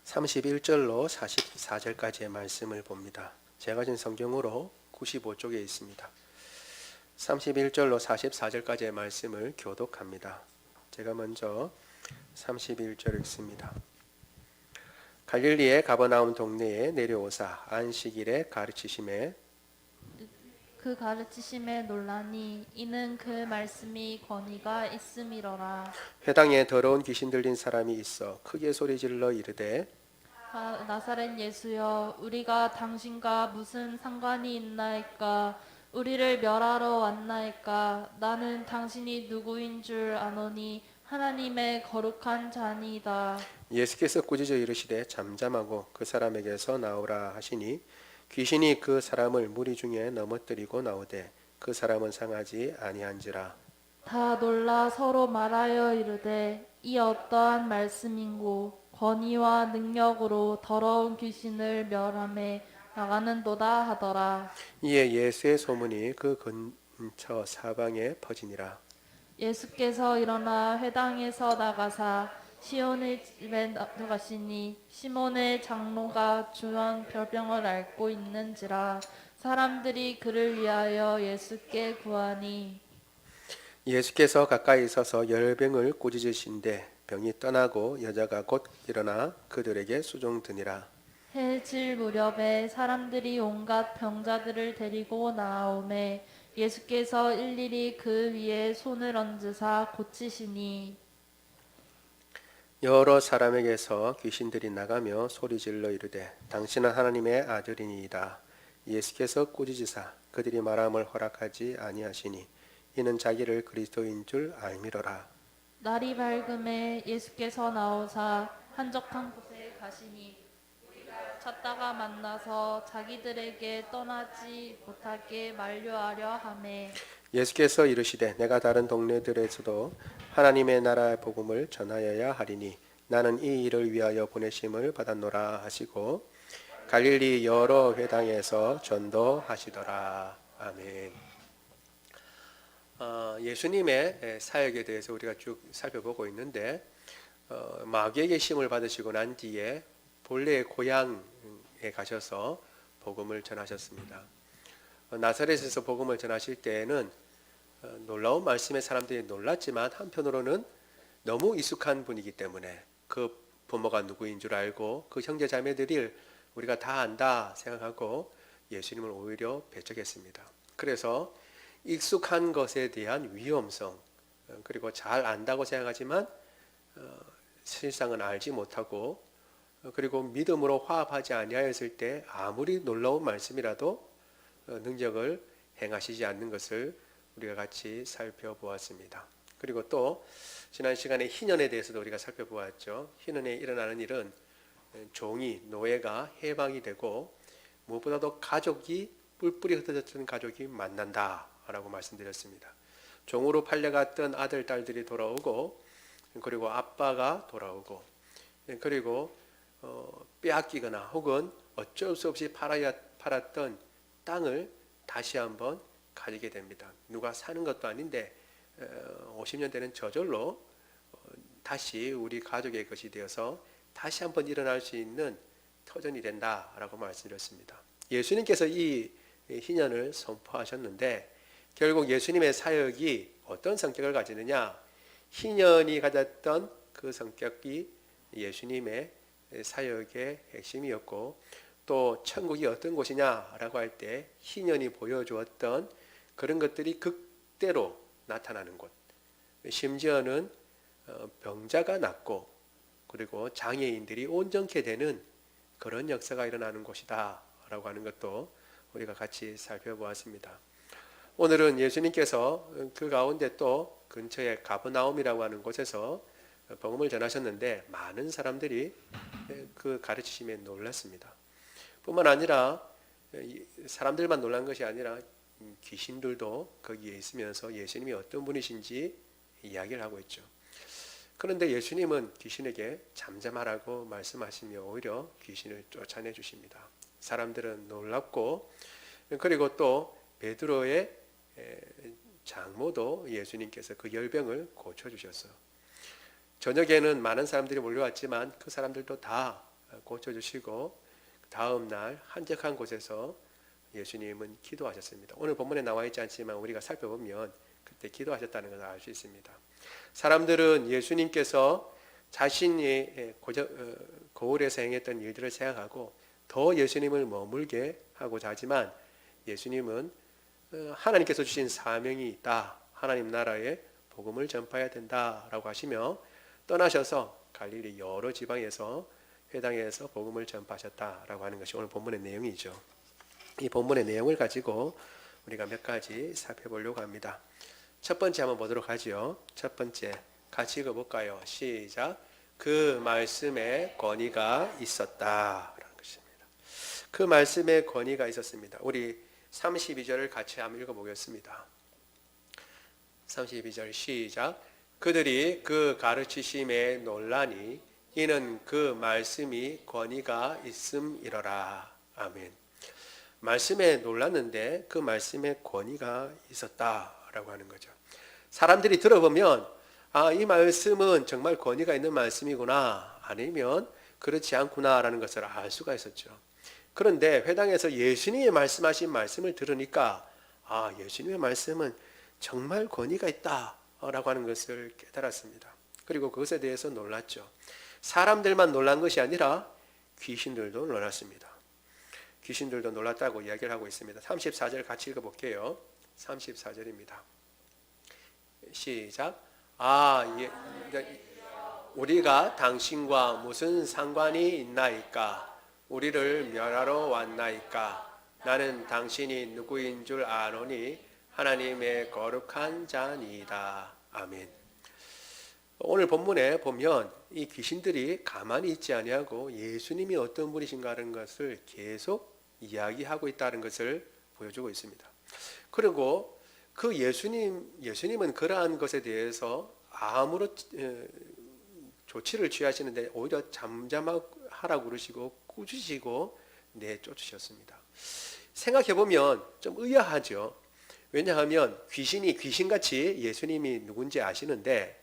31절로 44절까지의 말씀을 봅니다. 제가 진 성경으로 95쪽에 있습니다. 31절로 44절까지의 말씀을 교독합니다. 제가 먼저 31절 읽습니다. 갈릴리의 가버나움 동네에 내려오사 안식일에 가르치심에 그 가르치심에 놀라니 이는 그 말씀이 권위가 있음이로라. 회당에 더러운 귀신 들린 사람이 있어 크게 소리질러 이르되 나사렛 예수여, 우리가 당신과 무슨 상관이 있나이까? 우리를 멸하러 왔나이까? 나는 당신이 누구인 줄 아노니 하나님의 거룩한 자니이다. 예수께서 꾸짖어 이르시되 잠잠하고 그 사람에게서 나오라 하시니 귀신이 그 사람을 무리 중에 넘어뜨리고 나오되 그 사람은 상하지 아니한지라. 다 놀라 서로 말하여 이르되 이 어떠한 말씀인고 권위와 능력으로 더러운 귀신을 멸하며 나가는도다 하더라. 이에 예수의 소문이 그 근처 사방에 퍼지니라. 예수께서 일어나 회당에서 나가사 시온의 집에 들어가시니 시몬의 장로가 중한 별병을 앓고 있는지라. 사람들이 그를 위하여 예수께 구하니 예수께서 가까이 서서 열병을 꾸짖으신데 병이 떠나고 여자가 곧 일어나 그들에게 수종드니라. 해질 무렵에 사람들이 온갖 병자들을 데리고 나오매 예수께서 일일이 그 위에 손을 얹으사 고치시니 여러 사람에게서 귀신들이 나가며 소리질러 이르되 당신은 하나님의 아들이니이다. 예수께서 꾸짖으사 그들이 말함을 허락하지 아니하시니 이는 자기를 그리스도인 줄 알미러라. 날이 밝음에 예수께서 나오사 한적한 곳에 가시니 찾다가 만나서 자기들에게 떠나지 못하게 만류하려 하매 예수께서 이르시되 내가 다른 동네들에서도 하나님의 나라의 복음을 전하여야 하리니 나는 이 일을 위하여 보내심을 받았노라 하시고 갈릴리 여러 회당에서 전도하시더라. 아멘. 예수님의 사역에 대해서 우리가 쭉 살펴보고 있는데 마귀에게 심을 받으시고 난 뒤에 본래의 고향에 가셔서 복음을 전하셨습니다. 나사렛에서 복음을 전하실 때에는 놀라운 말씀에 사람들이 놀랐지만 한편으로는 너무 익숙한 분이기 때문에 그 부모가 누구인 줄 알고 그 형제 자매들이 우리가 다 안다 생각하고 예수님을 오히려 배척했습니다. 그래서 익숙한 것에 대한 위험성 그리고 잘 안다고 생각하지만 실상은 알지 못하고 그리고 믿음으로 화합하지 아니하였을 때 아무리 놀라운 말씀이라도 능력을 행하시지 않는 것을 우리가 같이 살펴보았습니다. 그리고 또 지난 시간에 희년에 대해서도 우리가 살펴보았죠. 희년에 일어나는 일은 종이 노예가 해방이 되고 무엇보다도 가족이 뿔뿔이 흩어졌던 가족이 만난다라고 말씀드렸습니다. 종으로 팔려갔던 아들 딸들이 돌아오고 그리고 아빠가 돌아오고 그리고 빼앗기거나 혹은 어쩔 수 없이 팔았던 땅을 다시 한번 가지게 됩니다. 누가 사는 것도 아닌데 50년 되는 저절로 다시 우리 가족의 것이 되어서 다시 한번 일어날 수 있는 터전이 된다라고 말씀드렸습니다. 예수님께서 이 희년을 선포하셨는데 결국 예수님의 사역이 어떤 성격을 가지느냐? 희년이 가졌던 그 성격이 예수님의 사역의 핵심이었고 또 천국이 어떤 곳이냐라고 할 때 희년이 보여주었던 그런 것들이 극대로 나타나는 곳, 심지어는 병자가 낫고 그리고 장애인들이 온전케 되는 그런 역사가 일어나는 곳이다 라고 하는 것도 우리가 같이 살펴보았습니다. 오늘은 예수님께서 그 가운데 또 근처에 가버나움이라고 하는 곳에서 복음을 전하셨는데 많은 사람들이 그 가르치심에 놀랐습니다. 뿐만 아니라 사람들만 놀란 것이 아니라 귀신들도 거기에 있으면서 예수님이 어떤 분이신지 이야기를 하고 있죠. 그런데 예수님은 귀신에게 잠잠하라고 말씀하시며 오히려 귀신을 쫓아내 주십니다. 사람들은 놀랍고 그리고 또 베드로의 장모도 예수님께서 그 열병을 고쳐주셨어요. 저녁에는 많은 사람들이 몰려왔지만 그 사람들도 다 고쳐주시고 다음 날 한적한 곳에서 예수님은 기도하셨습니다. 오늘 본문에 나와 있지 않지만 우리가 살펴보면 그때 기도하셨다는 것을 알 수 있습니다. 사람들은 예수님께서 자신이 거울에서 행했던 일들을 생각하고 더 예수님을 머물게 하고자 하지만 예수님은 하나님께서 주신 사명이 있다. 하나님 나라의 복음을 전파해야 된다라고 하시며 떠나셔서 갈릴리 여러 지방에서 회당에서 복음을 전파하셨다라고 하는 것이 오늘 본문의 내용이죠. 이 본문의 내용을 가지고 우리가 몇 가지 살펴보려고 합니다. 첫 번째 한번 보도록 하죠. 첫 번째 같이 읽어볼까요? 시작. 그 말씀에 권위가 있었다라는 것입니다. 그 말씀에 권위가 있었습니다. 우리 32절을 같이 한번 읽어보겠습니다. 32절 시작. 그들이 그 가르치심에 놀라니 이는 그 말씀이 권위가 있음이러라. 아멘. 말씀에 놀랐는데 그 말씀에 권위가 있었다라고 하는 거죠. 사람들이 들어보면 이 말씀은 정말 권위가 있는 말씀이구나, 아니면 그렇지 않구나라는 것을 알 수가 있었죠. 그런데 회당에서 예수님이 말씀하신 말씀을 들으니까 예수님의 말씀은 정말 권위가 있다라고 하는 것을 깨달았습니다. 그리고 그것에 대해서 놀랐죠. 사람들만 놀란 것이 아니라 귀신들도 놀랐습니다. 귀신들도 놀랐다고 이야기를 하고 있습니다. 34절 같이 읽어볼게요. 34절입니다. 시작. 우리가 당신과 무슨 상관이 있나이까? 우리를 멸하러 왔나이까? 나는 당신이 누구인 줄 아노니 하나님의 거룩한 자니이다. 아멘. 오늘 본문에 보면 이 귀신들이 가만히 있지 아니하고 예수님이 어떤 분이신가 하는 것을 계속 이야기하고 있다는 것을 보여주고 있습니다. 그리고 그 예수님은 그러한 것에 대해서 아무런 조치를 취하시는데 오히려 잠잠하라고 그러시고 꾸짖으시고 내쫓으셨습니다. 생각해보면 좀 의아하죠. 왜냐하면 귀신이 귀신같이 예수님이 누군지 아는데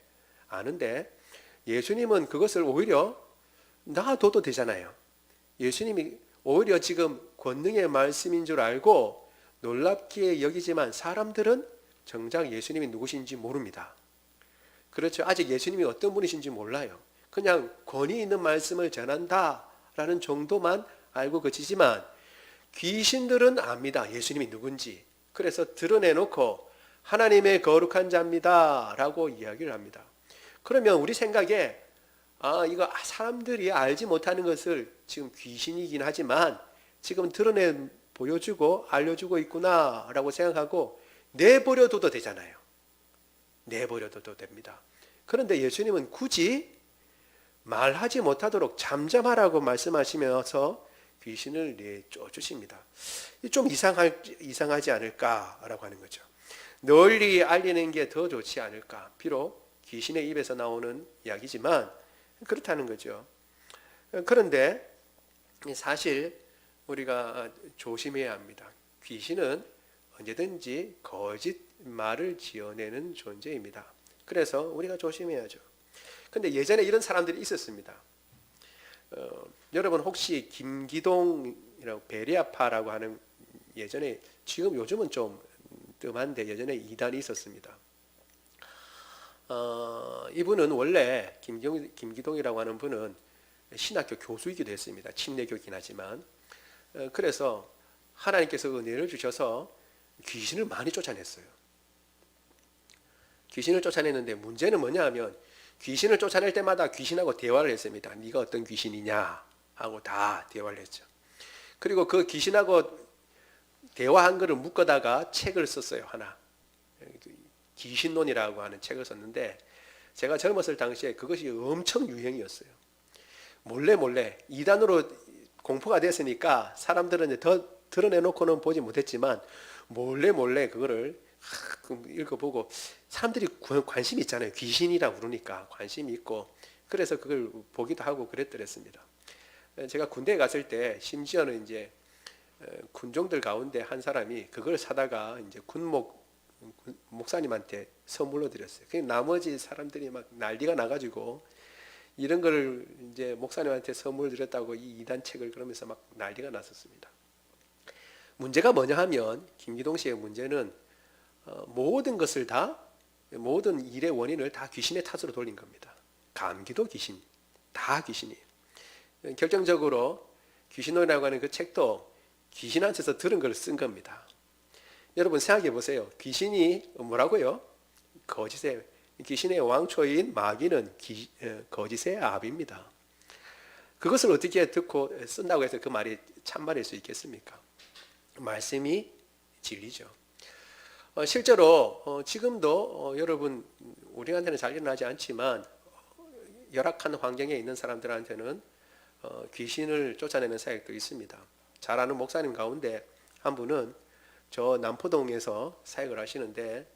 예수님은 그것을 오히려 놔둬도 되잖아요. 예수님이 오히려 지금 권능의 말씀인 줄 알고 놀랍게 여기지만 사람들은 정작 예수님이 누구신지 모릅니다. 그렇죠. 아직 예수님이 어떤 분이신지 몰라요. 그냥 권위 있는 말씀을 전한다라는 정도만 알고 그치지만 귀신들은 압니다. 예수님이 누군지. 그래서 드러내놓고 하나님의 거룩한 자입니다 라고 이야기를 합니다. 그러면 우리 생각에 이거 사람들이 알지 못하는 것을 지금 귀신이긴 하지만 지금 드러내 보여주고 알려주고 있구나 라고 생각하고 내버려둬도 되잖아요. 내버려둬도 됩니다. 그런데 예수님은 굳이 말하지 못하도록 잠잠하라고 말씀하시면서 귀신을 내쫓으십니다. 좀 이상하지 않을까라고 하는 거죠. 널리 알리는 게 더 좋지 않을까. 비록 귀신의 입에서 나오는 이야기지만 그렇다는 거죠. 그런데 사실 우리가 조심해야 합니다. 귀신은 언제든지 거짓말을 지어내는 존재입니다. 그래서 우리가 조심해야죠. 근데 예전에 이런 사람들이 있었습니다. 여러분 혹시 김기동이라고 베리아파라고 하는 예전에 요즘은 좀 뜸한데 예전에 이단이 있었습니다. 이분은 원래 김기동이라고 하는 분은 신학교 교수이기도 했습니다. 침례교긴 하지만 그래서 하나님께서 은혜를 주셔서 귀신을 많이 쫓아냈어요. 귀신을 쫓아냈는데 문제는 뭐냐 하면 귀신을 쫓아낼 때마다 귀신하고 대화를 했습니다. 네가 어떤 귀신이냐 하고 다 대화를 했죠. 그리고 그 귀신하고 대화한 거를 묶어다가 책을 썼어요. 하나. 귀신론이라고 하는 책을 썼는데 제가 젊었을 당시에 그것이 엄청 유행이었어요. 몰래 이단으로 공포가 됐으니까 사람들은 이제 더 드러내놓고는 보지 못했지만 몰래 그거를 읽어보고 사람들이 관심이 있잖아요. 귀신이라고 그러니까 관심이 있고 그래서 그걸 보기도 하고 그랬더랬습니다. 제가 군대에 갔을 때 심지어는 이제 군종들 가운데 한 사람이 그걸 사다가 이제 목사님한테 선물로 드렸어요. 나머지 사람들이 막 난리가 나가지고 이런 걸 이제 목사님한테 선물 드렸다고 이 이단 책을 그러면서 막 난리가 났었습니다. 문제가 뭐냐 하면 김기동 씨의 문제는 모든 것을 다 모든 일의 원인을 다 귀신의 탓으로 돌린 겁니다. 감기도 귀신, 다 귀신이에요. 결정적으로 귀신놀이라고 하는 그 책도 귀신한테서 들은 걸 쓴 겁니다. 여러분 생각해 보세요. 귀신이 뭐라고요? 귀신의 왕초인 마귀는 거짓의 아비입니다. 그것을 어떻게 듣고 쓴다고 해서 그 말이 참말일 수 있겠습니까? 말씀이 진리죠. 실제로 지금도 여러분 우리한테는 잘 일어나지 않지만 열악한 환경에 있는 사람들한테는 귀신을 쫓아내는 사역도 있습니다. 잘 아는 목사님 가운데 한 분은 저 남포동에서 사역을 하시는데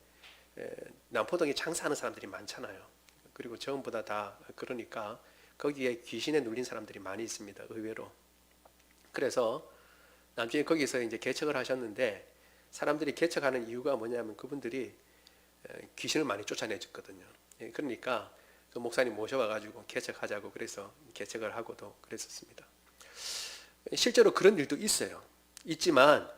남포동에 장사하는 사람들이 많잖아요. 그리고 전부다 다 그러니까 거기에 귀신에 눌린 사람들이 많이 있습니다. 의외로. 그래서 나중에 거기서 이제 개척을 하셨는데 사람들이 개척하는 이유가 뭐냐면 그분들이 귀신을 많이 쫓아내줬거든요. 그러니까 그 목사님 모셔와가지고 개척하자고 그래서 개척을 하고도 그랬었습니다. 실제로 그런 일도 있어요. 있지만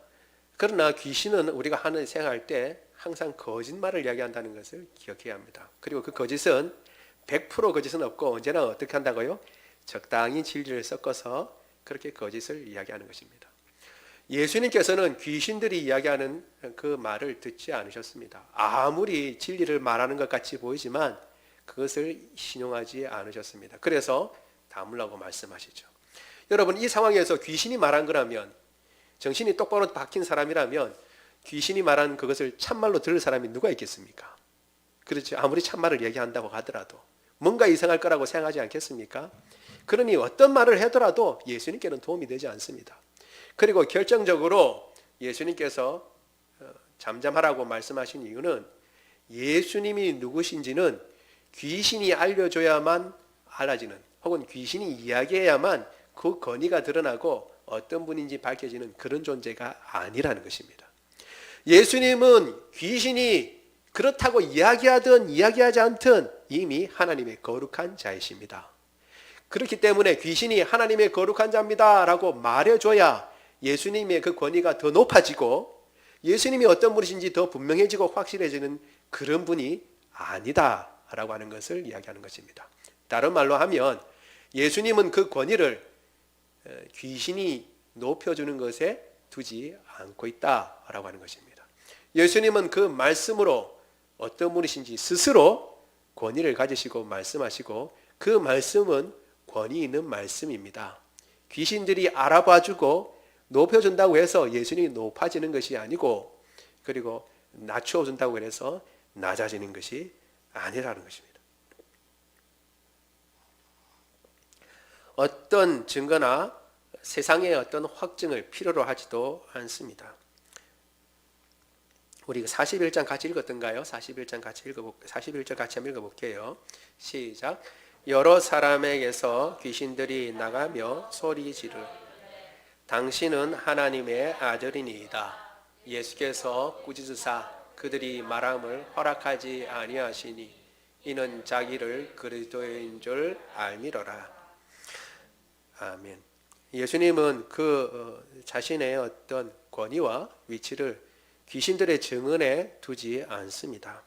그러나 귀신은 우리가 하는 생활할 때 항상 거짓말을 이야기한다는 것을 기억해야 합니다. 그리고 그 거짓은 100% 거짓은 없고 언제나 어떻게 한다고요? 적당히 진리를 섞어서 그렇게 거짓을 이야기하는 것입니다. 예수님께서는 귀신들이 이야기하는 그 말을 듣지 않으셨습니다. 아무리 진리를 말하는 것 같이 보이지만 그것을 신용하지 않으셨습니다. 그래서 다물라고 말씀하시죠. 여러분 이 상황에서 귀신이 말한 거라면 정신이 똑바로 박힌 사람이라면 귀신이 말한 그것을 참말로 들을 사람이 누가 있겠습니까? 그렇죠. 아무리 참말을 얘기한다고 하더라도 뭔가 이상할 거라고 생각하지 않겠습니까? 그러니 어떤 말을 하더라도 예수님께는 도움이 되지 않습니다. 그리고 결정적으로 예수님께서 잠잠하라고 말씀하신 이유는 예수님이 누구신지는 귀신이 알려줘야만 알아지는 혹은 귀신이 이야기해야만 그 권위가 드러나고 어떤 분인지 밝혀지는 그런 존재가 아니라는 것입니다. 예수님은 귀신이 그렇다고 이야기하든 이야기하지 않든 이미 하나님의 거룩한 자이십니다. 그렇기 때문에 귀신이 하나님의 거룩한 자입니다 라고 말해줘야 예수님의 그 권위가 더 높아지고 예수님이 어떤 분이신지 더 분명해지고 확실해지는 그런 분이 아니다 라고 하는 것을 이야기하는 것입니다. 다른 말로 하면 예수님은 그 권위를 귀신이 높여주는 것에 두지 않고 있다라고 하는 것입니다. 예수님은 그 말씀으로 어떤 분이신지 스스로 권위를 가지시고 말씀하시고 그 말씀은 권위 있는 말씀입니다. 귀신들이 알아봐주고 높여준다고 해서 예수님이 높아지는 것이 아니고 그리고 낮춰준다고 해서 낮아지는 것이 아니라는 것입니다. 어떤 증거나 세상의 어떤 확증을 필요로 하지도 않습니다. 우리 41장 같이 읽었던가요? 41장 같이 41절 같이 한번 읽어볼게요. 시작. 여러 사람에게서 귀신들이 나가며 소리 지르 당신은 하나님의 아들이니이다. 예수께서 꾸짖으사 그들이 말함을 허락하지 아니하시니 이는 자기를 그리스도인 줄 알미러라. 아멘. 예수님은 그 자신의 어떤 권위와 위치를 귀신들의 증언에 두지 않습니다.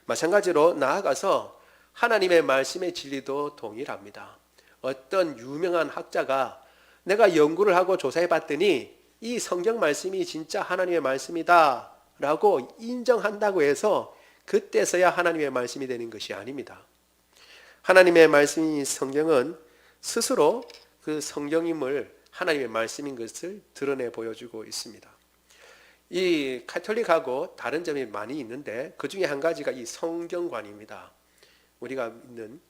마찬가지로 나아가서 하나님의 말씀의 진리도 동일합니다. 어떤 유명한 학자가 내가 연구를 하고 조사해 봤더니 이 성경 말씀이 진짜 하나님의 말씀이다 라고 인정한다고 해서 그때서야 하나님의 말씀이 되는 것이 아닙니다. 하나님의 말씀인 성경은 스스로 그 성경임을 하나님의 말씀인 것을 드러내 보여주고 있습니다. 이 가톨릭하고 다른 점이 많이 있는데 그 중에 한 가지가 이 성경관입니다. 우리가 믿는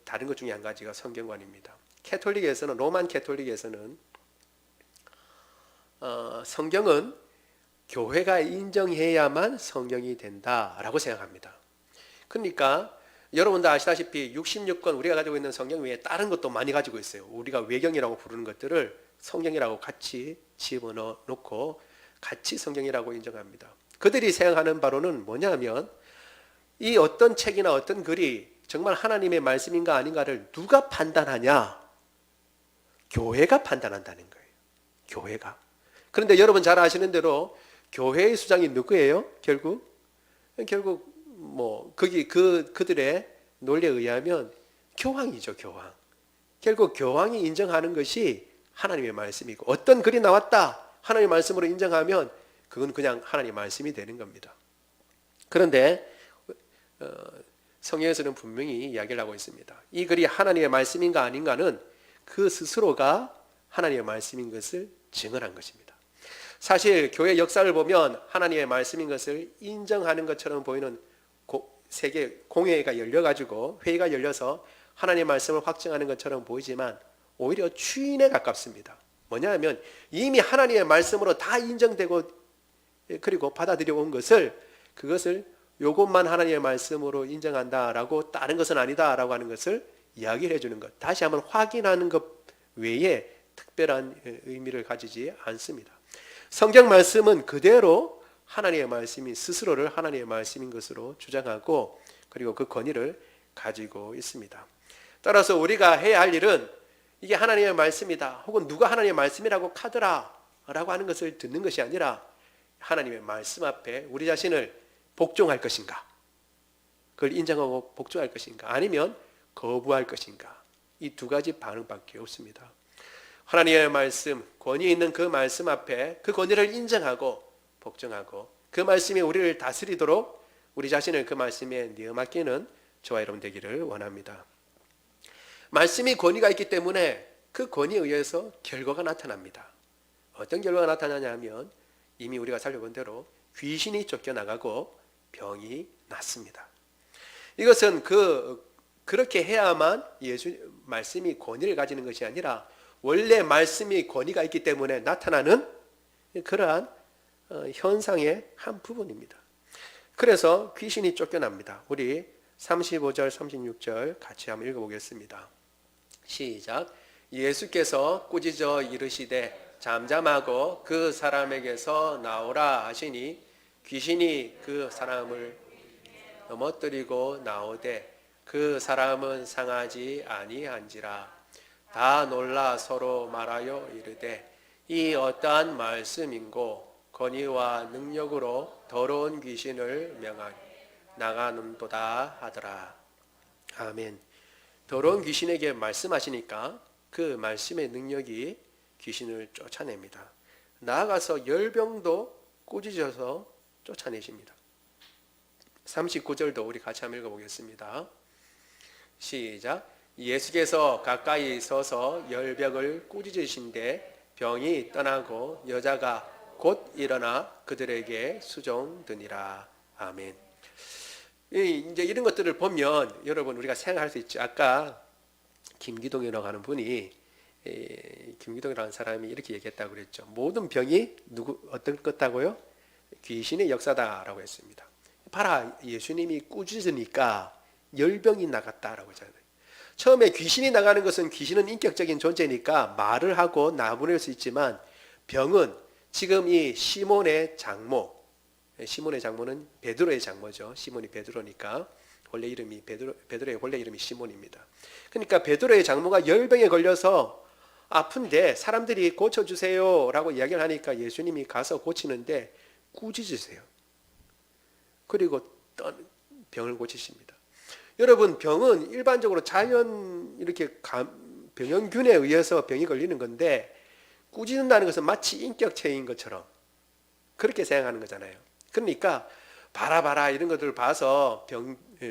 다른 것 중에 한 가지가 성경관입니다. 캐톨릭에서는 로만 캐톨릭에서는 성경은 교회가 인정해야만 성경이 된다라고 생각합니다. 그러니까 여러분도 아시다시피 66권 우리가 가지고 있는 성경 외에 다른 것도 많이 가지고 있어요. 우리가 외경이라고 부르는 것들을 성경이라고 같이 집어넣고 같이 성경이라고 인정합니다. 그들이 생각하는 바로는 뭐냐면 이 어떤 책이나 어떤 글이 정말 하나님의 말씀인가 아닌가를 누가 판단하냐? 교회가 판단한다는 거예요. 교회가. 그런데 여러분 잘 아시는 대로 교회의 수장이 누구예요? 결국 뭐 그들의 논리에 의하면 교황이죠, 교황. 결국 교황이 인정하는 것이 하나님의 말씀이고, 어떤 글이 나왔다 하나님의 말씀으로 인정하면 그건 그냥 하나님의 말씀이 되는 겁니다. 그런데 성경에서는 분명히 이야기를 하고 있습니다. 이 글이 하나님의 말씀인가 아닌가는 그 스스로가 하나님의 말씀인 것을 증언한 것입니다. 사실 교회 역사를 보면 하나님의 말씀인 것을 인정하는 것처럼 보이는 세계 공회가 열려가지고 회의가 열려서 하나님의 말씀을 확증하는 것처럼 보이지만 오히려 추인에 가깝습니다. 뭐냐면 이미 하나님의 말씀으로 다 인정되고 그리고 받아들여 온 그것을 요것만 하나님의 말씀으로 인정한다라고 다른 것은 아니다라고 하는 것을 이야기를 해주는 것, 다시 한번 확인하는 것 외에 특별한 의미를 가지지 않습니다. 성경 말씀은 그대로 하나님의 말씀이 스스로를 하나님의 말씀인 것으로 주장하고 그리고 그 권위를 가지고 있습니다. 따라서 우리가 해야 할 일은 이게 하나님의 말씀이다 혹은 누가 하나님의 말씀이라고 카더라 라고 하는 것을 듣는 것이 아니라 하나님의 말씀 앞에 우리 자신을 복종할 것인가, 그걸 인정하고 복종할 것인가, 아니면 거부할 것인가, 이 두 가지 반응밖에 없습니다. 하나님의 말씀, 권위 있는 그 말씀 앞에 그 권위를 인정하고 복종하고 그 말씀이 우리를 다스리도록 우리 자신을 그 말씀에 내어맡기는 저와 여러분 되기를 원합니다. 말씀이 권위가 있기 때문에 그 권위에 의해서 결과가 나타납니다. 어떤 결과가 나타나냐 하면 이미 우리가 살펴본 대로 귀신이 쫓겨나가고 병이 낫습니다. 이것은 그렇게 해야만 말씀이 권위를 가지는 것이 아니라 원래 말씀이 권위가 있기 때문에 나타나는 그러한 현상의 한 부분입니다. 그래서 귀신이 쫓겨납니다. 우리 35절 36절 같이 한번 읽어보겠습니다. 시작. 예수께서 꾸짖어 이르시되 잠잠하고 그 사람에게서 나오라 하시니 귀신이 그 사람을 넘어뜨리고 나오되 그 사람은 상하지 아니한지라. 다 놀라 서로 말하여 이르되 이 어떠한 말씀인고 권위와 능력으로 더러운 귀신을 명하니 나가는도다 하더라. 아멘. 더러운 귀신에게 말씀하시니까 그 말씀의 능력이 귀신을 쫓아냅니다. 나아가서 열병도 꾸짖어서 쫓아내십니다. 39절도 우리 같이 한번 읽어보겠습니다. 시작. 예수께서 가까이 서서 열병을 꾸짖으신데 병이 떠나고 여자가 곧 일어나 그들에게 수종드니라. 아멘. 이제 이런 것들을 보면 여러분 우리가 생각할 수 있죠. 아까 김기동이라고 하는 분이 김기동이라는 사람이 이렇게 얘기했다고 그랬죠. 모든 병이 어떤 것다고요? 귀신의 역사다라고 했습니다. 봐라, 예수님이 꾸짖으니까 열병이 나갔다라고 하잖아요. 처음에 귀신이 나가는 것은 귀신은 인격적인 존재니까 말을 하고 나무랄 수 있지만 병은 지금 이 시몬의 장모, 시몬의 장모는 베드로의 장모죠. 시몬이 베드로니까 원래 이름이 베드로의 원래 이름이 시몬입니다. 그러니까 베드로의 장모가 열병에 걸려서 아픈데 사람들이 고쳐주세요라고 이야기를 하니까 예수님이 가서 고치는데 꾸짖으세요. 그리고 병을 고치십니다. 여러분, 병은 일반적으로 자연 이렇게 병원균에 의해서 병이 걸리는 건데 꾸짖는다는 것은 마치 인격체인 것처럼 그렇게 생각하는 거잖아요. 그러니까 봐라 이런 것들을 봐서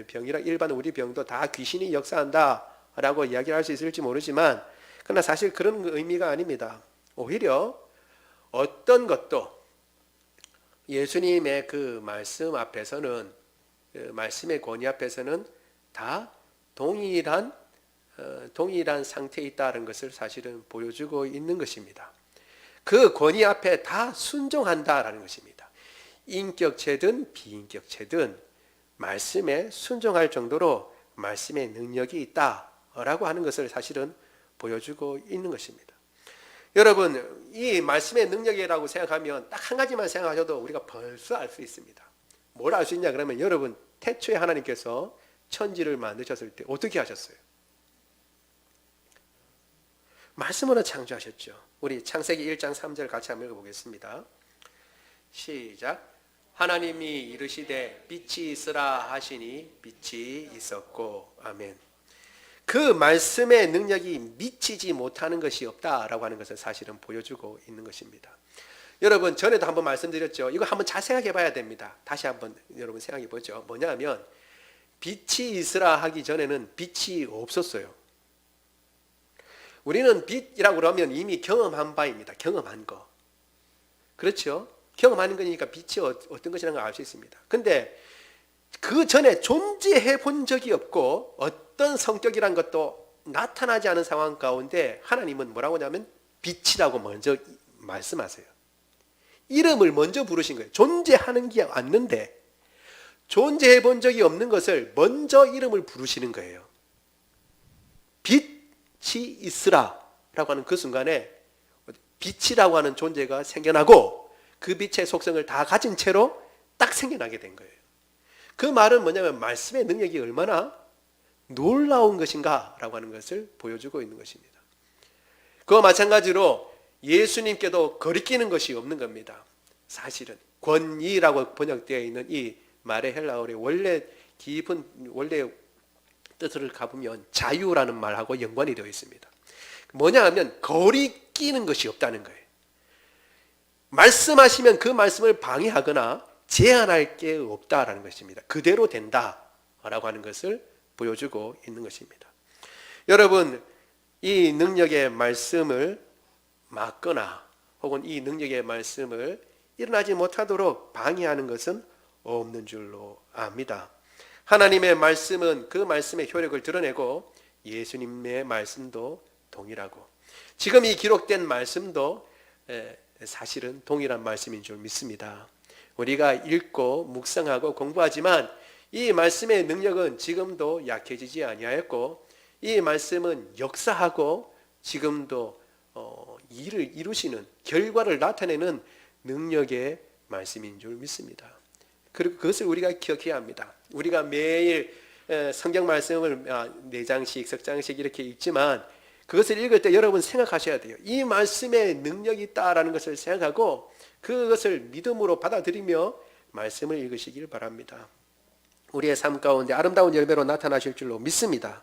병이랑 일반 우리 병도 다 귀신이 역사한다라고 이야기를 할 수 있을지 모르지만 그러나 사실 그런 의미가 아닙니다. 오히려 어떤 것도 예수님의 그 말씀 앞에서는 말씀의 권위 앞에서는 다 동일한 상태에 있다는 것을 사실은 보여주고 있는 것입니다. 그 권위 앞에 다 순종한다라는 것입니다. 인격체든 비인격체든 말씀에 순종할 정도로 말씀의 능력이 있다라고 하는 것을 사실은 보여주고 있는 것입니다. 여러분, 이 말씀의 능력이라고 생각하면 딱 한 가지만 생각하셔도 우리가 벌써 알 수 있습니다. 뭘 알 수 있냐 그러면 여러분, 태초에 하나님께서 천지를 만드셨을 때 어떻게 하셨어요? 말씀으로 창조하셨죠. 우리 창세기 1장 3절 같이 한번 읽어보겠습니다. 시작. 하나님이 이르시되 빛이 있으라 하시니 빛이 있었고. 아멘. 그 말씀의 능력이 미치지 못하는 것이 없다라고 하는 것을 사실은 보여주고 있는 것입니다. 여러분, 전에도 한번 말씀드렸죠. 이거 한번 잘 생각해 봐야 됩니다. 다시 한번 여러분 생각해 보죠. 뭐냐면 빛이 있으라 하기 전에는 빛이 없었어요. 우리는 빛이라고 그러면 이미 경험한 바입니다. 경험한 거. 그렇죠? 경험하는 거니까 빛이 어떤 것이라는 걸 알 수 있습니다. 근데 그 전에 존재해 본 적이 없고 어떤 성격이란 것도 나타나지 않은 상황 가운데 하나님은 뭐라고 하냐면 빛이라고 먼저 말씀하세요. 이름을 먼저 부르신 거예요. 존재하는 게 왔는데 존재해 본 적이 없는 것을 먼저 이름을 부르시는 거예요. 빛이 있으라 라고 하는 그 순간에 빛이라고 하는 존재가 생겨나고 그 빛의 속성을 다 가진 채로 딱 생겨나게 된 거예요. 그 말은 뭐냐면 말씀의 능력이 얼마나 놀라운 것인가 라고 하는 것을 보여주고 있는 것입니다. 그와 마찬가지로 예수님께도 거리끼는 것이 없는 겁니다. 사실은 권위라고 번역되어 있는 이 말의 헬라어의 원래 깊은 원래 뜻을 가보면 자유라는 말하고 연관이 되어 있습니다. 뭐냐 하면 거리끼는 것이 없다는 거예요. 말씀하시면 그 말씀을 방해하거나 제한할 게 없다라는 것입니다. 그대로 된다라고 하는 것을 보여주고 있는 것입니다. 여러분, 이 능력의 말씀을 막거나 혹은 이 능력의 말씀을 일어나지 못하도록 방해하는 것은 없는 줄로 압니다. 하나님의 말씀은 그 말씀의 효력을 드러내고 예수님의 말씀도 동일하고 지금 이 기록된 말씀도 사실은 동일한 말씀인 줄 믿습니다. 우리가 읽고 묵상하고 공부하지만 이 말씀의 능력은 지금도 약해지지 아니하였고 이 말씀은 역사하고 지금도 일을 이루시는 결과를 나타내는 능력의 말씀인 줄 믿습니다. 그리고 그것을 우리가 기억해야 합니다. 우리가 매일 성경 말씀을 4장씩, 석 장씩 이렇게 읽지만 그것을 읽을 때 여러분 생각하셔야 돼요. 이 말씀에 능력이 있다라는 것을 생각하고 그것을 믿음으로 받아들이며 말씀을 읽으시길 바랍니다. 우리의 삶 가운데 아름다운 열매로 나타나실 줄로 믿습니다.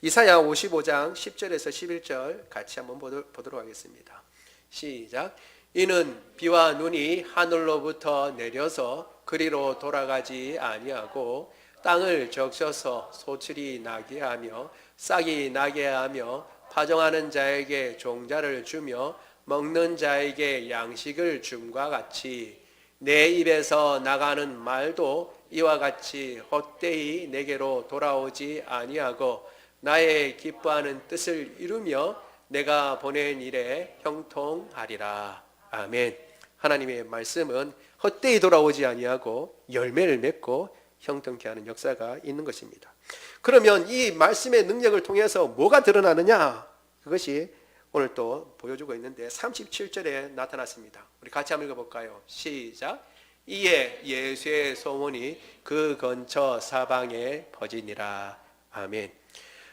이사야 55장 10절에서 11절 같이 한번 보도록 하겠습니다. 시작. 이는 비와 눈이 하늘로부터 내려서 그리로 돌아가지 아니하고 땅을 적셔서 소출이 나게 하며 싹이 나게 하며 파종하는 자에게 종자를 주며 먹는 자에게 양식을 줌과 같이 내 입에서 나가는 말도 이와 같이 헛되이 내게로 돌아오지 아니하고 나의 기뻐하는 뜻을 이루며 내가 보낸 일에 형통하리라. 아멘. 하나님의 말씀은 헛되이 돌아오지 아니하고 열매를 맺고 형통케 하는 역사가 있는 것입니다. 그러면 이 말씀의 능력을 통해서 뭐가 드러나느냐? 그것이 오늘 또 보여주고 있는데 37절에 나타났습니다. 우리 같이 한번 읽어볼까요? 시작. 이에 예수의 소문이 그 근처 사방에 퍼지니라. 아멘.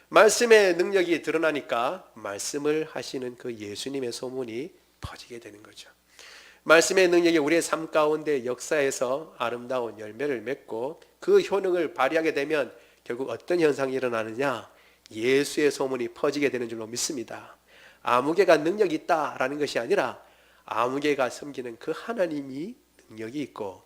말씀의 능력이 드러나니까 말씀을 하시는 그 예수님의 소문이 퍼지게 되는 거죠. 말씀의 능력이 우리의 삶 가운데 역사에서 아름다운 열매를 맺고 그 효능을 발휘하게 되면 결국 어떤 현상이 일어나느냐? 예수의 소문이 퍼지게 되는 줄로 믿습니다. 아무개가 능력이 있다라는 것이 아니라 아무개가 섬기는 그 하나님이 능력이 있고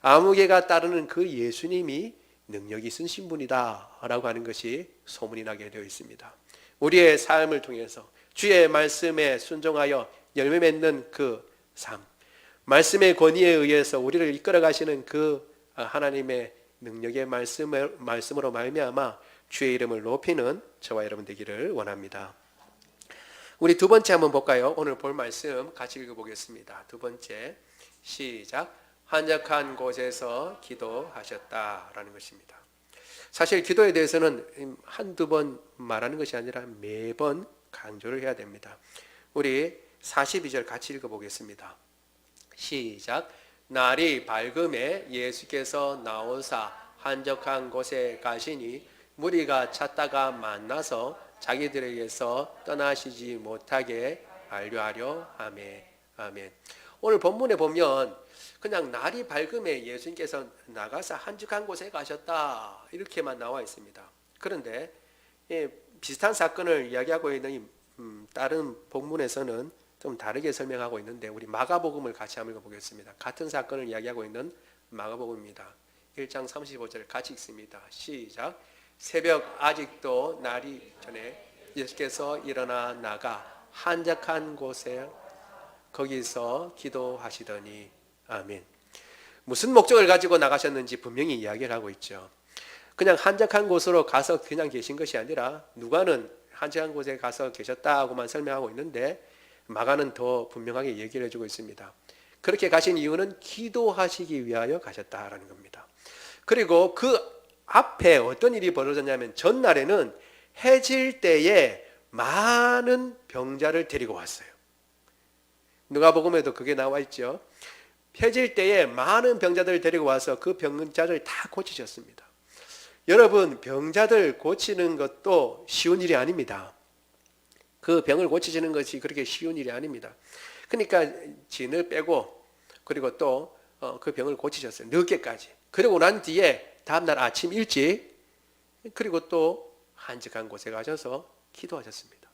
아무개가 따르는 그 예수님이 능력이 있으신 신분이다 라고 하는 것이 소문이 나게 되어 있습니다. 우리의 삶을 통해서 주의 말씀에 순종하여 열매 맺는 그 삶, 말씀의 권위에 의해서 우리를 이끌어 가시는 그 하나님의 능력의 말씀으로 말미암아 주의 이름을 높이는 저와 여러분 되기를 원합니다. 우리 두 번째 한번 볼까요? 오늘 볼 말씀 같이 읽어보겠습니다. 두 번째 시작. 한적한 곳에서 기도하셨다라는 것입니다. 사실 기도에 대해서는 한두 번 말하는 것이 아니라 매번 강조를 해야 됩니다. 우리 42절 같이 읽어보겠습니다. 시작. 날이 밝음에 예수께서 나오사 한적한 곳에 가시니 무리가 찾다가 만나서 자기들에게서 떠나시지 못하게 만류하려 하매. 아멘. 오늘 본문에 보면 그냥 날이 밝음에 예수님께서 나가서 한적한 곳에 가셨다 이렇게만 나와 있습니다. 그런데 비슷한 사건을 이야기하고 있는 다른 본문에서는 좀 다르게 설명하고 있는데 우리 마가복음을 같이 한번 읽어보겠습니다. 같은 사건을 이야기하고 있는 마가복음입니다. 1장 35절 같이 읽습니다. 시작. 새벽 아직도 날이 전에 예수께서 일어나 나가 한적한 곳에 거기서 기도하시더니. 아멘. 무슨 목적을 가지고 나가셨는지 분명히 이야기를 하고 있죠. 그냥 한적한 곳으로 가서 그냥 계신 것이 아니라 누가는 한적한 곳에 가서 계셨다고만 설명하고 있는데 마가는 더 분명하게 얘기를 해주고 있습니다. 그렇게 가신 이유는 기도하시기 위하여 가셨다라는 겁니다. 그리고 그 앞에 어떤 일이 벌어졌냐면 전날에는 해질 때에 많은 병자를 데리고 왔어요. 누가복음에도 그게 나와 있죠. 해질 때에 많은 병자들을 데리고 와서 그 병자를 다 고치셨습니다. 여러분, 병자들 고치는 것도 쉬운 일이 아닙니다. 그 병을 고치시는 것이 그렇게 쉬운 일이 아닙니다. 그러니까 진을 빼고 그리고 또 그 병을 고치셨어요. 늦게까지. 그리고 난 뒤에 다음날 아침 일찍 그리고 또 한적한 곳에 가셔서 기도하셨습니다.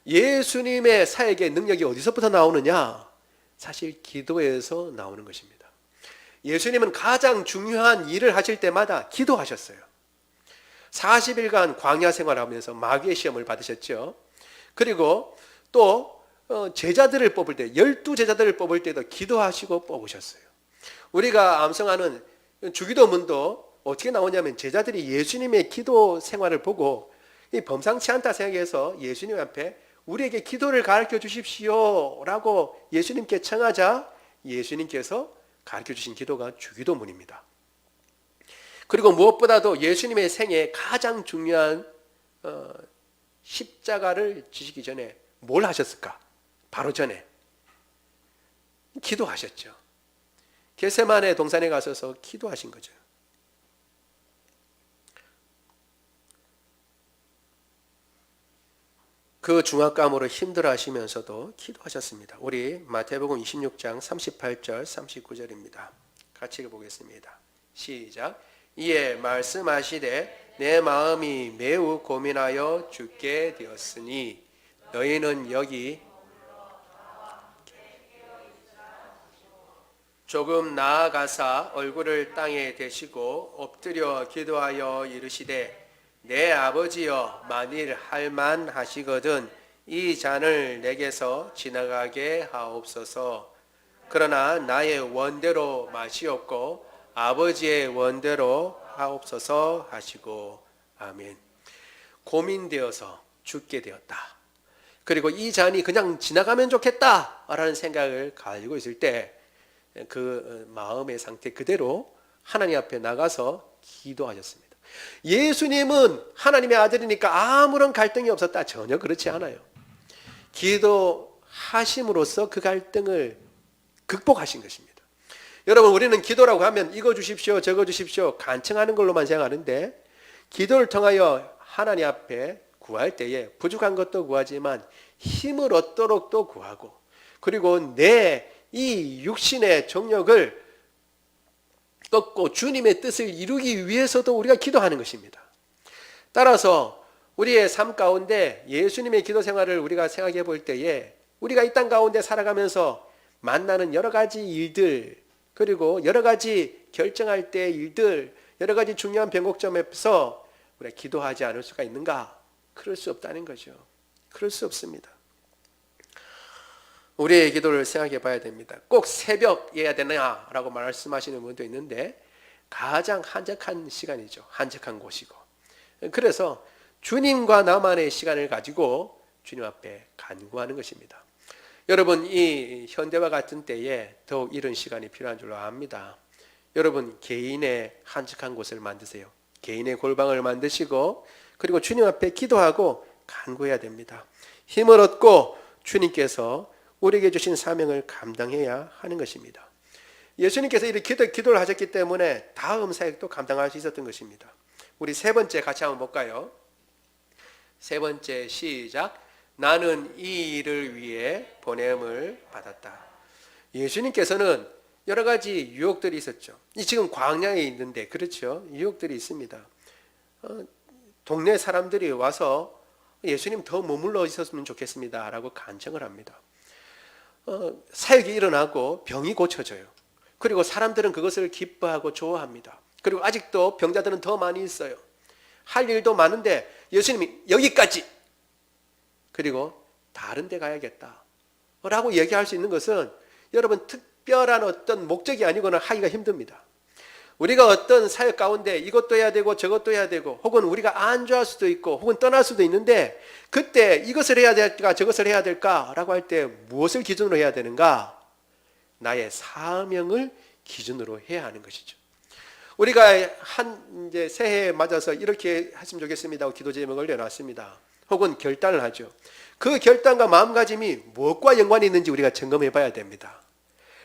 예수님의 사역의 능력이 어디서부터 나오느냐? 사실 기도에서 나오는 것입니다. 예수님은 가장 중요한 일을 하실 때마다 기도하셨어요. 40일간 광야 생활하면서 마귀의 시험을 받으셨죠. 그리고 또 제자들을 뽑을 때 12제자들을 뽑을 때도 기도하시고 뽑으셨어요. 우리가 암송하는 주기도문도 어떻게 나오냐면 제자들이 예수님의 기도 생활을 보고 이 범상치 않다 생각해서 예수님 앞에 우리에게 기도를 가르쳐 주십시오 라고 예수님께 청하자 예수님께서 가르쳐 주신 기도가 주기도문입니다. 그리고 무엇보다도 예수님의 생애 가장 중요한 십자가를 지시기 전에 뭘 하셨을까? 바로 전에 기도하셨죠. 겟세마네 동산에 가셔서 기도하신 거죠. 그 중압감으로 힘들어하시면서도 기도하셨습니다. 우리 마태복음 26장 38절 39절입니다. 같이 읽어보겠습니다. 시작. 이에 말씀하시되 내 마음이 매우 고민하여 죽게 되었으니 너희는 여기 조금 나아가사 얼굴을 땅에 대시고 엎드려 기도하여 이르시되 내 아버지여 만일 할만하시거든 이 잔을 내게서 지나가게 하옵소서. 그러나 나의 원대로 마시옵고 아버지의 원대로 하옵소서 하시고. 아멘. 고민되어서 죽게 되었다. 그리고 이 잔이 그냥 지나가면 좋겠다라는 생각을 가지고 있을 때 그 마음의 상태 그대로 하나님 앞에 나가서 기도하셨습니다. 예수님은 하나님의 아들이니까 아무런 갈등이 없었다. 전혀 그렇지 않아요. 기도하심으로써 그 갈등을 극복하신 것입니다. 여러분, 우리는 기도라고 하면 이거 주십시오 저거 주십시오 간청하는 걸로만 생각하는데 기도를 통하여 하나님 앞에 구할 때에 부족한 것도 구하지만 힘을 얻도록 또 구하고 그리고 내 이 육신의 정욕을 꺾고 주님의 뜻을 이루기 위해서도 우리가 기도하는 것입니다. 따라서 우리의 삶 가운데 예수님의 기도 생활을 우리가 생각해 볼 때에 우리가 이 땅 가운데 살아가면서 만나는 여러 가지 일들 그리고 여러 가지 결정할 때의 일들 여러 가지 중요한 변곡점에서 우리가 기도하지 않을 수가 있는가? 그럴 수 없다는 거죠. 그럴 수 없습니다. 우리의 기도를 생각해 봐야 됩니다. 꼭 새벽이어야 되냐라고 말씀하시는 분도 있는데 가장 한적한 시간이죠. 한적한 곳이고. 그래서 주님과 나만의 시간을 가지고 주님 앞에 간구하는 것입니다. 여러분, 이 현대와 같은 때에 더욱 이런 시간이 필요한 줄로 압니다. 여러분, 개인의 한적한 곳을 만드세요. 개인의 골방을 만드시고 그리고 주님 앞에 기도하고 간구해야 됩니다. 힘을 얻고 주님께서 우리에게 주신 사명을 감당해야 하는 것입니다. 예수님께서 이렇게 기도를 하셨기 때문에 다음 사역도 감당할 수 있었던 것입니다. 우리 세 번째 같이 한번 볼까요? 세 번째 시작. 나는 이 일을 위해 보냄을 받았다. 예수님께서는 여러 가지 유혹들이 있었죠. 지금 광야에 있는데 그렇죠. 유혹들이 있습니다. 동네 사람들이 와서 예수님 더 머물러 있었으면 좋겠습니다 라고 간청을 합니다. 사역이 일어나고 병이 고쳐져요. 그리고 사람들은 그것을 기뻐하고 좋아합니다. 그리고 아직도 병자들은 더 많이 있어요. 할 일도 많은데 예수님이 여기까지, 그리고 다른 데 가야겠다 라고 얘기할 수 있는 것은 여러분 특별한 어떤 목적이 아니고는 하기가 힘듭니다. 우리가 어떤 사역 가운데 이것도 해야 되고 저것도 해야 되고 혹은 우리가 안주할 수도 있고 혹은 떠날 수도 있는데 그때 이것을 해야 될까 저것을 해야 될까 라고 할 때 무엇을 기준으로 해야 되는가? 나의 사명을 기준으로 해야 하는 것이죠. 우리가 이제 새해 맞아서 이렇게 하시면 좋겠습니다 하고 기도 제목을 올려놨습니다. 혹은 결단을 하죠. 그 결단과 마음가짐이 무엇과 연관이 있는지 우리가 점검해 봐야 됩니다.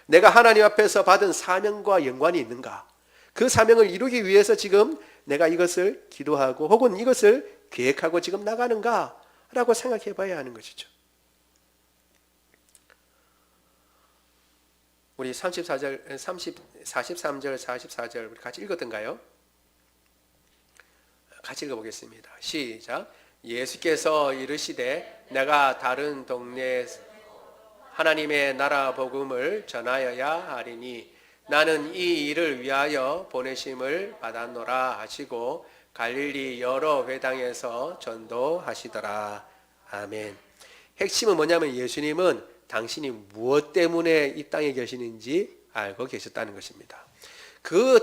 내가 하나님 앞에서 받은 사명과 연관이 있는가? 그 사명을 이루기 위해서 지금 내가 이것을 기도하고 혹은 이것을 계획하고 지금 나가는가? 라고 생각해 봐야 하는 것이죠. 우리 43절, 44절 우리 같이 읽었던가요? 같이 읽어보겠습니다. 시작. 예수께서 이르시되 내가 다른 동네에 하나님의 나라 복음을 전하여야 하리니 나는 이 일을 위하여 보내심을 받았노라 하시고 갈릴리 여러 회당에서 전도하시더라. 아멘. 핵심은 뭐냐면 예수님은 당신이 무엇 때문에 이 땅에 계시는지 알고 계셨다는 것입니다. 그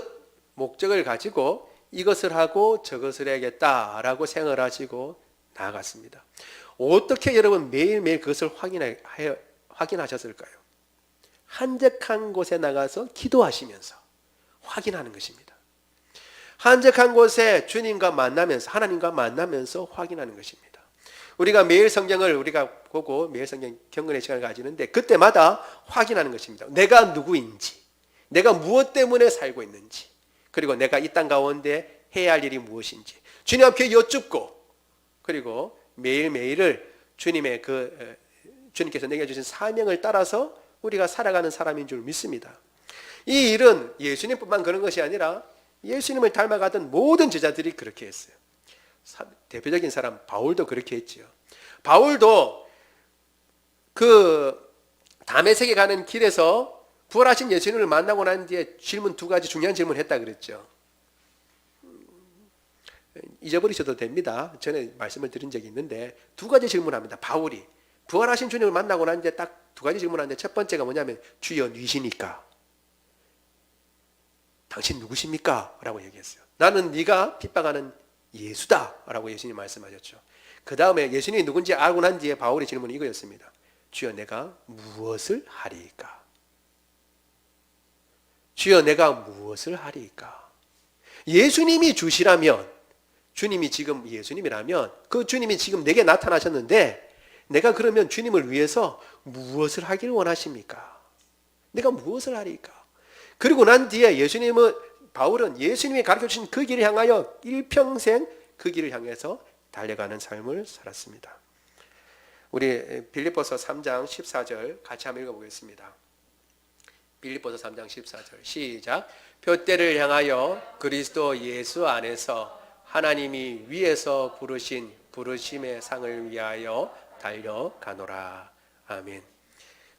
목적을 가지고 이것을 하고 저것을 해야겠다라고 생각을 하시고 나아갔습니다. 어떻게 여러분 매일매일 그것을 확인하셨을까요? 한적한 곳에 나가서 기도하시면서 확인하는 것입니다. 한적한 곳에 주님과 만나면서 하나님과 만나면서 확인하는 것입니다. 우리가 매일 성경을 우리가 보고 매일 성경 경건의 시간을 가지는데 그때마다 확인하는 것입니다. 내가 누구인지, 내가 무엇 때문에 살고 있는지, 그리고 내가 이 땅 가운데 해야 할 일이 무엇인지 주님 앞에 여쭙고, 그리고 매일매일을 주님께서 내게 주신 사명을 따라서 우리가 살아가는 사람인 줄 믿습니다. 이 일은 예수님뿐만 그런 것이 아니라 예수님을 닮아가던 모든 제자들이 그렇게 했어요. 대표적인 사람 바울도 그렇게 했지요. 바울도 그 다메섹에 가는 길에서 부활하신 예수님을 만나고 난 뒤에 질문 두 가지 중요한 질문을 했다 그랬죠. 잊어버리셔도 됩니다. 전에 말씀을 드린 적이 있는데 두 가지 질문합니다. 바울이 부활하신 주님을 만나고 난 뒤에 딱 두 가지 질문하는데 첫 번째가 뭐냐면 주여 누구십니까? 당신 누구십니까? 라고 얘기했어요. 나는 네가 핍박하는 예수다 라고 예수님이 말씀하셨죠. 그 다음에 예수님이 누군지 알고 난 뒤에 바울의 질문이 이거였습니다. 주여 내가 무엇을 하리이까? 주여 내가 무엇을 하리이까? 예수님이 주시라면, 주님이 지금 예수님이라면 그 주님이 지금 내게 나타나셨는데 내가 그러면 주님을 위해서 무엇을 하기를 원하십니까? 내가 무엇을 하리이까? 그리고 난 뒤에 바울은 예수님이 가르쳐주신 그 길을 향하여 일평생 그 길을 향해서 달려가는 삶을 살았습니다. 우리 빌립보서 3장 14절 같이 한번 읽어보겠습니다. 빌립보서 3장 14절 시작. 표대를 향하여 그리스도 예수 안에서 하나님이 위에서 부르신 부르심의 상을 위하여 달려가노라. 아멘.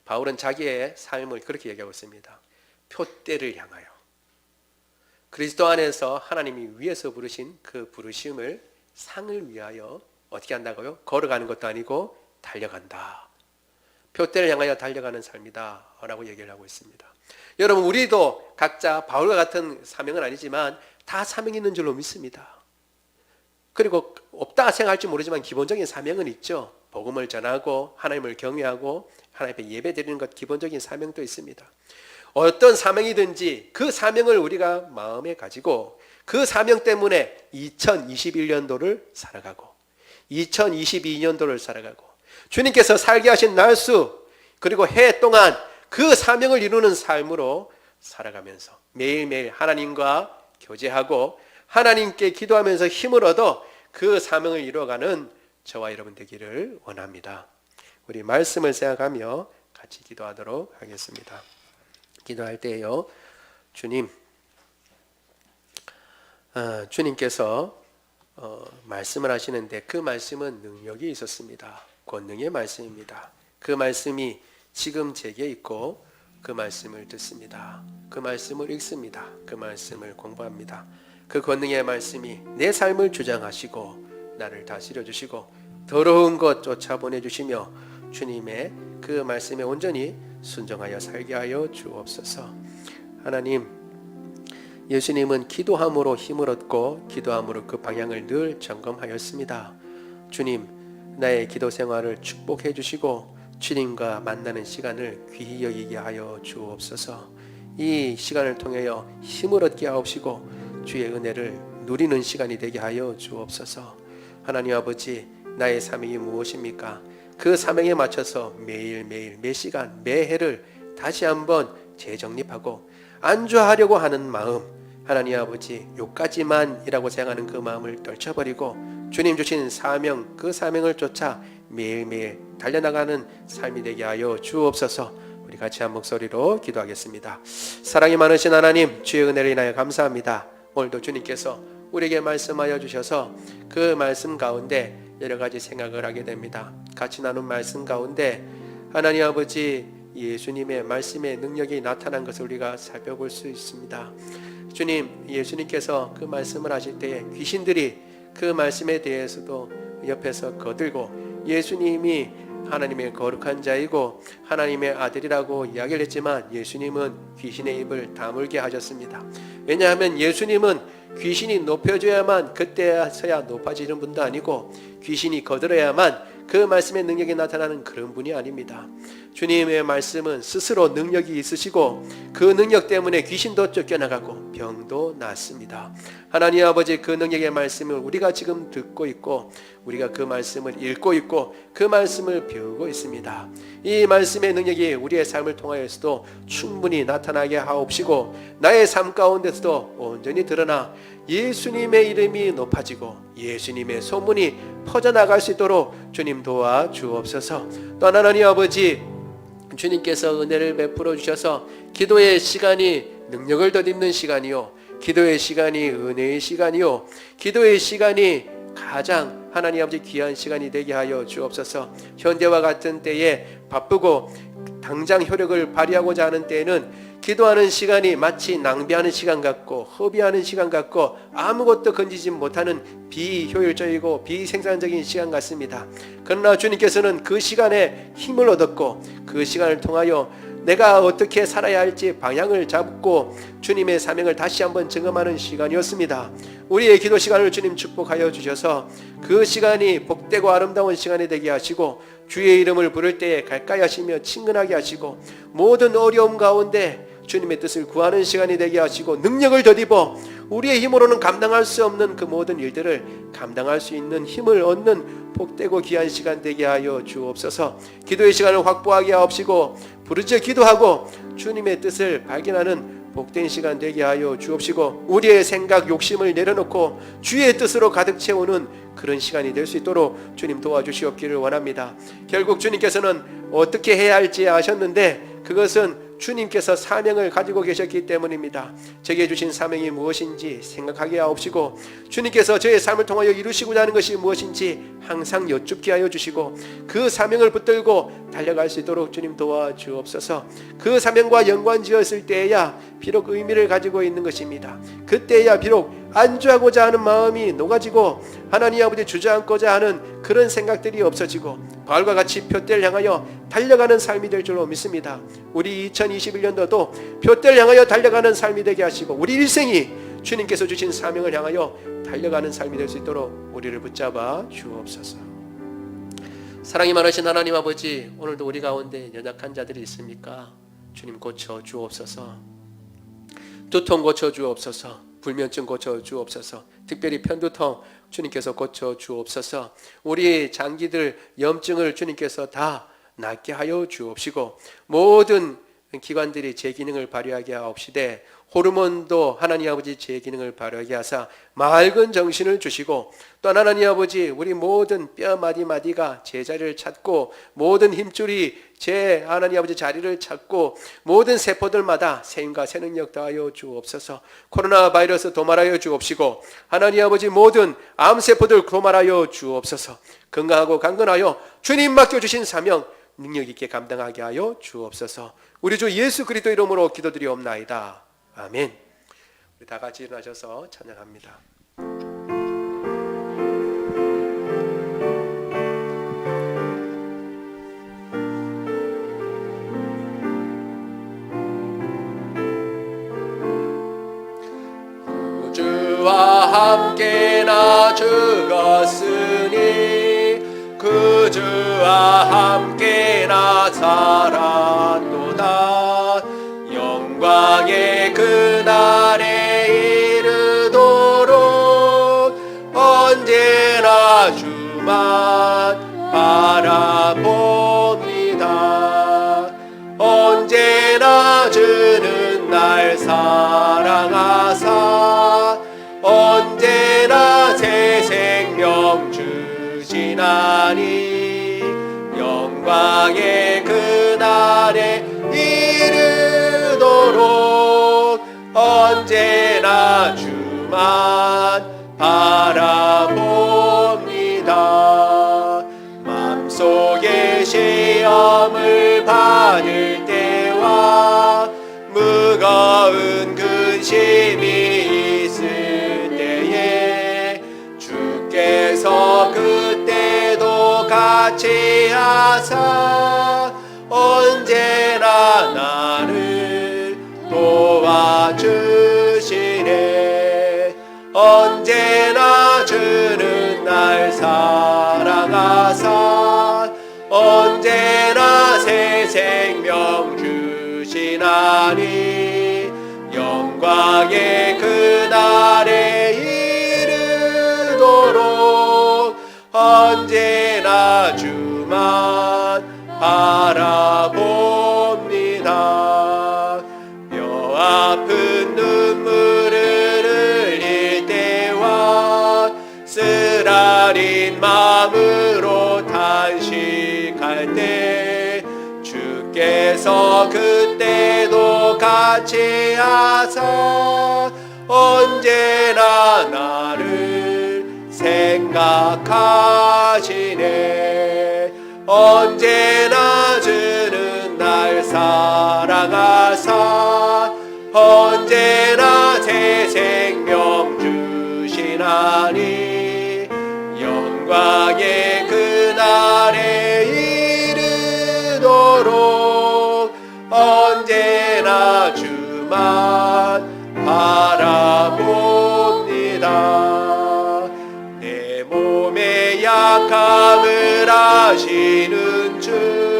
바울은 자기의 삶을 그렇게 얘기하고 있습니다. 표대를 향하여 그리스도 안에서 하나님이 위에서 부르신 그 부르심을 상을 위하여 어떻게 한다고요? 걸어가는 것도 아니고 달려간다. 표대를 향하여 달려가는 삶이다 라고 얘기를 하고 있습니다. 여러분 우리도 각자 바울과 같은 사명은 아니지만 다 사명이 있는 줄로 믿습니다. 그리고 없다 생각할지 모르지만 기본적인 사명은 있죠. 복음을 전하고 하나님을 경외하고 하나님 앞에 예배 드리는 것 기본적인 사명도 있습니다. 어떤 사명이든지 그 사명을 우리가 마음에 가지고 그 사명 때문에 2021년도를 살아가고 2022년도를 살아가고 주님께서 살게 하신 날수 그리고 해 동안 그 사명을 이루는 삶으로 살아가면서 매일매일 하나님과 교제하고 하나님께 기도하면서 힘을 얻어 그 사명을 이루어가는 저와 여러분 되기를 원합니다. 우리 말씀을 생각하며 같이 기도하도록 하겠습니다. 기도할 때요, 주님께서 말씀을 하시는데 그 말씀은 능력이 있었습니다. 권능의 말씀입니다. 그 말씀이 지금 제게 있고 그 말씀을 듣습니다. 그 말씀을 읽습니다. 그 말씀을 공부합니다. 그 권능의 말씀이 내 삶을 주장하시고 나를 다스려 주시고 더러운 것 쫓아보내 주시며 주님의 그 말씀에 온전히 순종하여 살게 하여 주옵소서. 하나님, 예수님은 기도함으로 힘을 얻고 기도함으로 그 방향을 늘 점검하였습니다. 주님, 나의 기도 생활을 축복해 주시고 주님과 만나는 시간을 귀히 여기게 하여 주옵소서. 이 시간을 통하여 힘을 얻게 하옵시고 주의 은혜를 누리는 시간이 되게 하여 주옵소서. 하나님 아버지, 나의 사명이 무엇입니까? 그 사명에 맞춰서 매일매일 매시간 매해를 다시 한번 재정립하고 안주하려고 하는 마음, 하나님 아버지 요까지만이라고 생각하는 그 마음을 떨쳐버리고 주님 주신 사명, 그 사명을 쫓아 매일매일 달려나가는 삶이 되게 하여 주옵소서. 우리 같이 한 목소리로 기도하겠습니다. 사랑이 많으신 하나님, 주의 은혜를 인하여 감사합니다. 오늘도 주님께서 우리에게 말씀하여 주셔서 그 말씀 가운데 여러 가지 생각을 하게 됩니다. 같이 나눈 말씀 가운데 하나님 아버지 예수님의 말씀의 능력이 나타난 것을 우리가 살펴볼 수 있습니다. 주님, 예수님께서 그 말씀을 하실 때에 귀신들이 그 말씀에 대해서도 옆에서 거들고 예수님이 하나님의 거룩한 자이고 하나님의 아들이라고 이야기를 했지만 예수님은 귀신의 입을 다물게 하셨습니다. 왜냐하면 예수님은 귀신이 높여줘야만 그때서야 높아지는 분도 아니고 귀신이 거들어야만 그 말씀의 능력이 나타나는 그런 분이 아닙니다. 주님의 말씀은 스스로 능력이 있으시고 그 능력 때문에 귀신도 쫓겨나가고 병도 낫습니다. 하나님 아버지, 그 능력의 말씀을 우리가 지금 듣고 있고 우리가 그 말씀을 읽고 있고 그 말씀을 배우고 있습니다. 이 말씀의 능력이 우리의 삶을 통하여서도 충분히 나타나게 하옵시고 나의 삶 가운데서도 온전히 드러나 예수님의 이름이 높아지고 예수님의 소문이 퍼져나갈 수 있도록 주님 도와 주옵소서. 또한 하나님 아버지, 주님께서 은혜를 베풀어 주셔서 기도의 시간이 능력을 덧입는 시간이요, 기도의 시간이 은혜의 시간이요, 기도의 시간이 가장 하나님 아버지 귀한 시간이 되게 하여 주옵소서. 현대와 같은 때에 바쁘고 당장 효력을 발휘하고자 하는 때에는 기도하는 시간이 마치 낭비하는 시간 같고 허비하는 시간 같고 아무것도 건지지 못하는 비효율적이고 비생산적인 시간 같습니다. 그러나 주님께서는 그 시간에 힘을 얻었고 그 시간을 통하여 내가 어떻게 살아야 할지 방향을 잡고 주님의 사명을 다시 한번 점검하는 시간이었습니다. 우리의 기도 시간을 주님 축복하여 주셔서 그 시간이 복되고 아름다운 시간이 되게 하시고 주의 이름을 부를 때에 가까이 하시며 친근하게 하시고 모든 어려움 가운데 주님의 뜻을 구하는 시간이 되게 하시고 능력을 덧입어 우리의 힘으로는 감당할 수 없는 그 모든 일들을 감당할 수 있는 힘을 얻는 복되고 귀한 시간 되게 하여 주옵소서. 기도의 시간을 확보하게 하옵시고 부르짖어 기도하고 주님의 뜻을 발견하는 복된 시간 되게 하여 주옵시고 우리의 생각 욕심을 내려놓고 주의 뜻으로 가득 채우는 그런 시간이 될 수 있도록 주님 도와주시옵기를 원합니다. 결국 주님께서는 어떻게 해야 할지 아셨는데 그것은 주님께서 사명을 가지고 계셨기 때문입니다. 제게 주신 사명이 무엇인지 생각하게 하옵시고 주님께서 저의 삶을 통하여 이루시고자 하는 것이 무엇인지 항상 여쭙게 하여 주시고 그 사명을 붙들고 달려갈 수 있도록 주님 도와주옵소서. 그 사명과 연관지었을 때에야 비록 의미를 가지고 있는 것입니다. 그때야 비록 안주하고자 하는 마음이 녹아지고 하나님 아버지 주저앉고자 하는 그런 생각들이 없어지고 바울과 같이 표대를 향하여 달려가는 삶이 될 줄로 믿습니다. 우리 2021년도도 표대를 향하여 달려가는 삶이 되게 하시고 우리 일생이 주님께서 주신 사명을 향하여 달려가는 삶이 될 수 있도록 우리를 붙잡아 주옵소서. 사랑이 많으신 하나님 아버지, 오늘도 우리 가운데 연약한 자들이 있습니까? 주님 고쳐 주옵소서. 두통 고쳐 주옵소서. 불면증 고쳐 주옵소서. 특별히 편두통 주님께서 고쳐 주옵소서. 우리 장기들 염증을 주님께서 다 낫게 하여 주옵시고 모든 기관들이 제 기능을 발휘하게 하옵시되 호르몬도 하나님 아버지 제 기능을 발휘하게 하사 맑은 정신을 주시고 또 하나님 아버지 우리 모든 뼈 마디마디가 제 자리를 찾고 모든 힘줄이 제 하나님 아버지 자리를 찾고 모든 세포들마다 새 힘과 새 능력 더하여 주옵소서. 코로나 바이러스 도말하여 주옵시고 하나님 아버지 모든 암세포들 도말하여 주옵소서. 건강하고 강건하여 주님 맡겨주신 사명 능력 있게 감당하게 하여 주옵소서. 우리 주 예수 그리스도 이름으로 기도드리옵나이다. 아멘. 우리 다 같이 일어나셔서 찬양합니다. 주와 함께 나 죽었으니 그 주와 함께 나 살았도다. 영광의 그날에 이르도록 언제나 주만 바라봅니다. 언제나 주는 날 사랑하사 언제나 새 생명 주시나니 영광의 그날에 이르도록 언제나 주만 바라봅니다. 맘속에 시험을 받을 때와 무거운 근심이 있을 때에 주께서 그때도 같이 하사 언제나 나를 도와주시네. 언제나 주는 날 사랑하사 언제나 새 생명 주시나니 영광의 그날에 이르도록 언제나 주만 바라봅니다. 뼈 아픈 눈물을 흘릴 때와 쓰라린 마음으로 탄식할 때 주께서 그때도 같이 하사 언제나 나를 생각하시네. 언제나 주는 날 사랑하사 언제나 새 생명 주시나니 영광의 그날에 이르도록 언제나 주만 바라봅니다. 내 몸의 약함을 아시는 주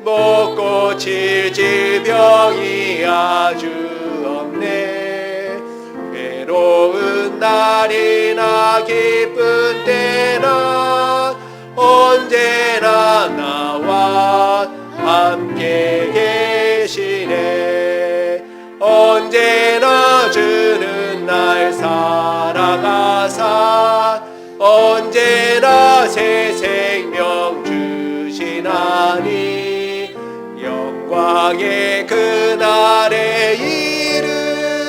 못 고칠 질병이 아주 없네. 외로운 날이나 기쁜 때나 언제나 나와 함께 계시네. 언제나 주는 날 사랑하사 언제나 새 생명 주시나니 영광의 그날에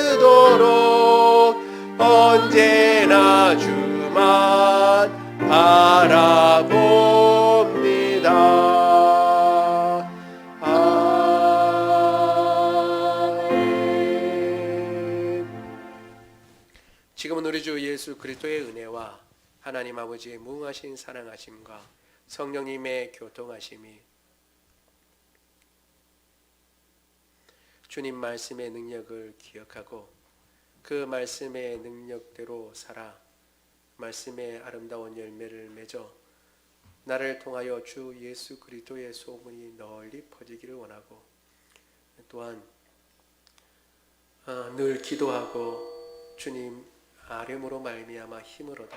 이르도록 언제나 주만 바라봅니다. 아멘. 지금은 우리 주 예수 그리스도의 은혜와 하나님 아버지의 무궁하신 사랑하심과 성령님의 교통하심이 주님 말씀의 능력을 기억하고 그 말씀의 능력대로 살아 말씀의 아름다운 열매를 맺어 나를 통하여 주 예수 그리스도의 소문이 널리 퍼지기를 원하고 또한 늘 기도하고 주님 아뢰므로 말미암아 힘을 얻어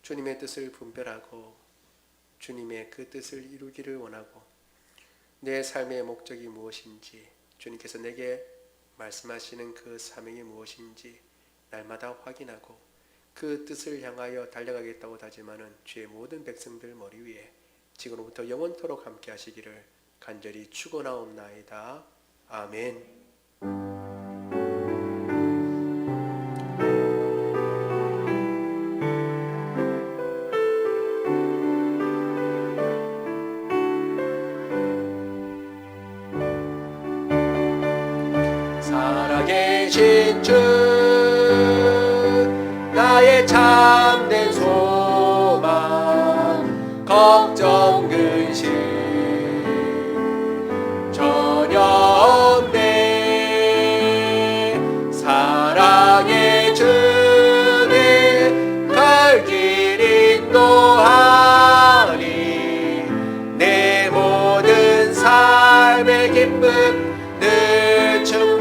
주님의 뜻을 분별하고 주님의 그 뜻을 이루기를 원하고 내 삶의 목적이 무엇인지 주님께서 내게 말씀하시는 그 사명이 무엇인지 날마다 확인하고 그 뜻을 향하여 달려가겠다고 다짐하는 주의 모든 백성들 머리 위에 지금부터 영원토록 함께 하시기를 간절히 축원하옵나이다. 아멘. 살아계신 주 나의 참된 소망 걱정 근심 전혀 없네. 사랑의 주님 갈 길 인도하니 내 모든 삶의 기쁨 늘 충만하네.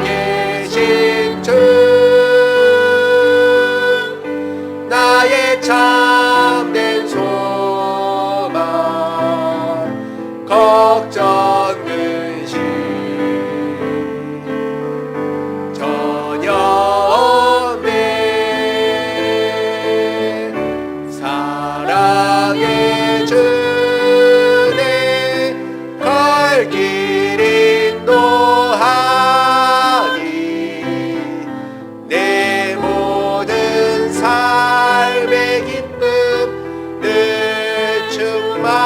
살아계신 주 나의 참된 소망 걱정 근심 전혀 없네. 사랑의 주님 갈 길 인도하니 내 모든 삶의 기쁨 늘 충만하네.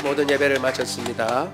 모든 예배를 마쳤습니다.